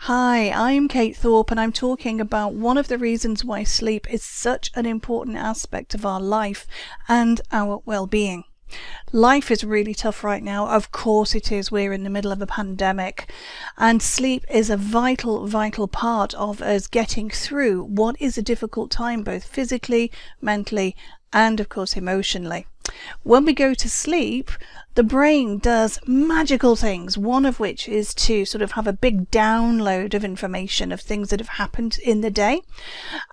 Hi, I'm Kate Thorpe and I'm talking about one of the reasons why sleep is such an important aspect of our life and our well-being. Life is really tough right now. Of course it is. We're in the middle of a pandemic, and sleep is a vital part of us getting through what is a difficult time, both physically, mentally, and of course emotionally. When we go to sleep, the brain does magical things, one of which is to sort of have a big download of information of things that have happened in the day.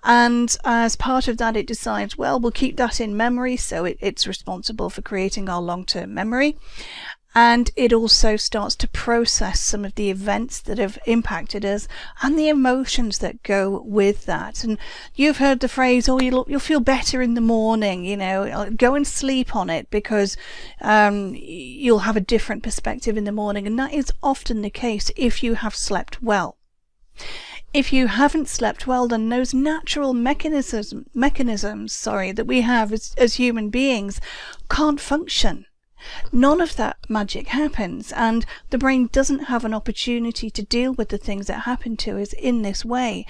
And as part of that, it decides, well, we'll keep that in memory. So it's responsible for creating our long-term memory. And it also starts to process some of the events that have impacted us and the emotions that go with that. And you've heard the phrase, oh, you'll feel better in the morning, go and sleep on it because you'll have a different perspective in the morning. And that is often the case if you have slept well. If you haven't slept well, then those natural mechanisms that we have as human beings can't function. None of that magic happens, and the brain doesn't have an opportunity to deal with the things that happen to us in this way.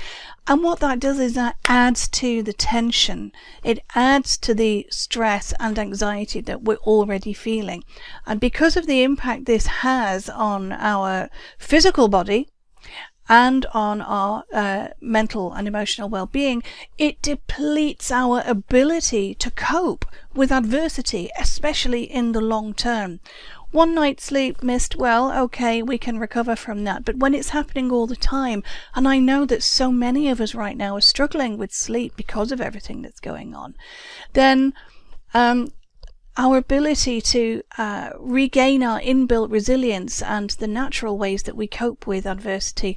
And what that does is that adds to the tension. It adds to the stress and anxiety that we're already feeling. And because of the impact this has on our physical body and on our mental and emotional well-being, it depletes our ability to cope with adversity, especially in the long term. One night's sleep missed, well, okay, we can recover from that. But when it's happening all the time, and I know that so many of us right now are struggling with sleep because of everything that's going on, then our ability to regain our inbuilt resilience and the natural ways that we cope with adversity,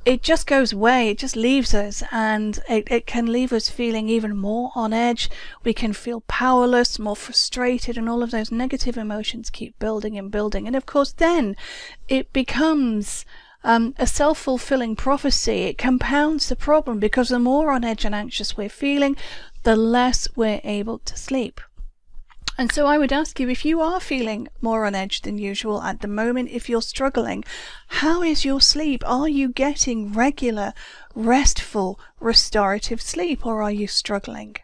it just goes away. It just leaves us, and it can leave us feeling even more on edge. We can feel powerless, more frustrated, and all of those negative emotions keep building and building. And of course then it becomes a self-fulfilling prophecy. It compounds the problem because the more on edge and anxious we're feeling, the less we're able to sleep. And so I would ask you, if you are feeling more on edge than usual at the moment, if you're struggling, how is your sleep? Are you getting regular, restful, restorative sleep, or are you struggling?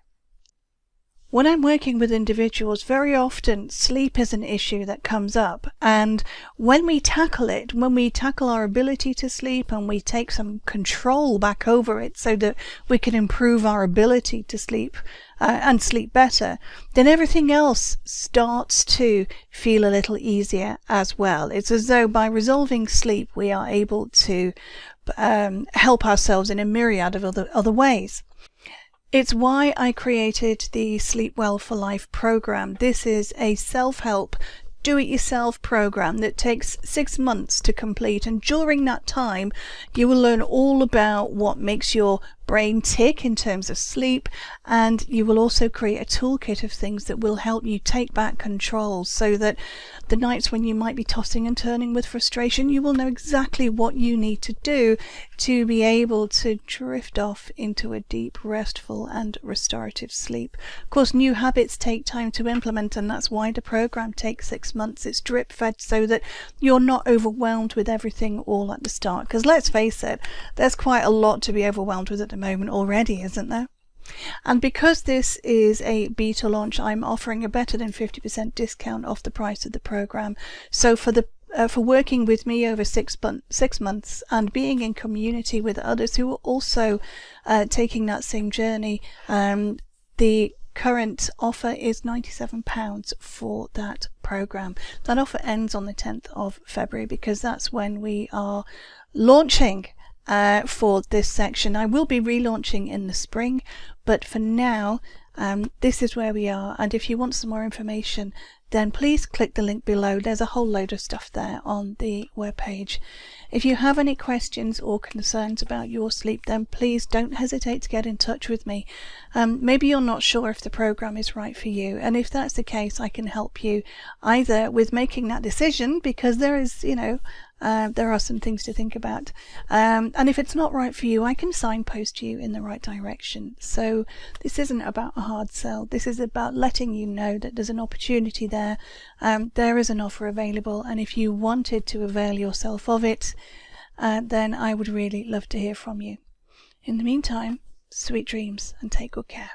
When I'm working with individuals, very often sleep is an issue that comes up, and when we tackle it, when we tackle our ability to sleep and we take some control back over it so that we can improve our ability to sleep and sleep better, then everything else starts to feel a little easier as well. It's as though by resolving sleep we are able to help ourselves in a myriad of other ways. It's why I created the Sleep Well for Life program. This is a self-help, do-it-yourself program that takes 6 months to complete, and during that time you will learn all about what makes your brain tick in terms of sleep, and you will also create a toolkit of things that will help you take back control, so that the nights when you might be tossing and turning with frustration, you will know exactly what you need to do to be able to drift off into a deep, restful and restorative sleep. Of course, new habits take time to implement, and that's why the program takes 6 months. It's drip fed so that you're not overwhelmed with everything all at the start, because let's face it, there's quite a lot to be overwhelmed with at the moment already, isn't there? And because this is a beta launch, I'm offering a better than 50% discount off the price of the program. So for working with me over 6 months and being in community with others who are also taking that same journey, the current offer is £97 for that program. That offer ends on the 10th of February because that's when we are launching for this section. I will be relaunching in the spring, but for now this is where we are. And if you want some more information, then please click the link below. There's a whole load of stuff there on the webpage. If you have any questions or concerns about your sleep, then please don't hesitate to get in touch with me. Maybe you're not sure if the program is right for you, and if that's the case, I can help you either with making that decision, because there is, there are some things to think about, and if it's not right for you, I can signpost you in the right direction. So this isn't about a hard sell. This is about letting you know that there's an opportunity there. There is an offer available, and if you wanted to avail yourself of it, then I would really love to hear from you. In the meantime, sweet dreams and take good care.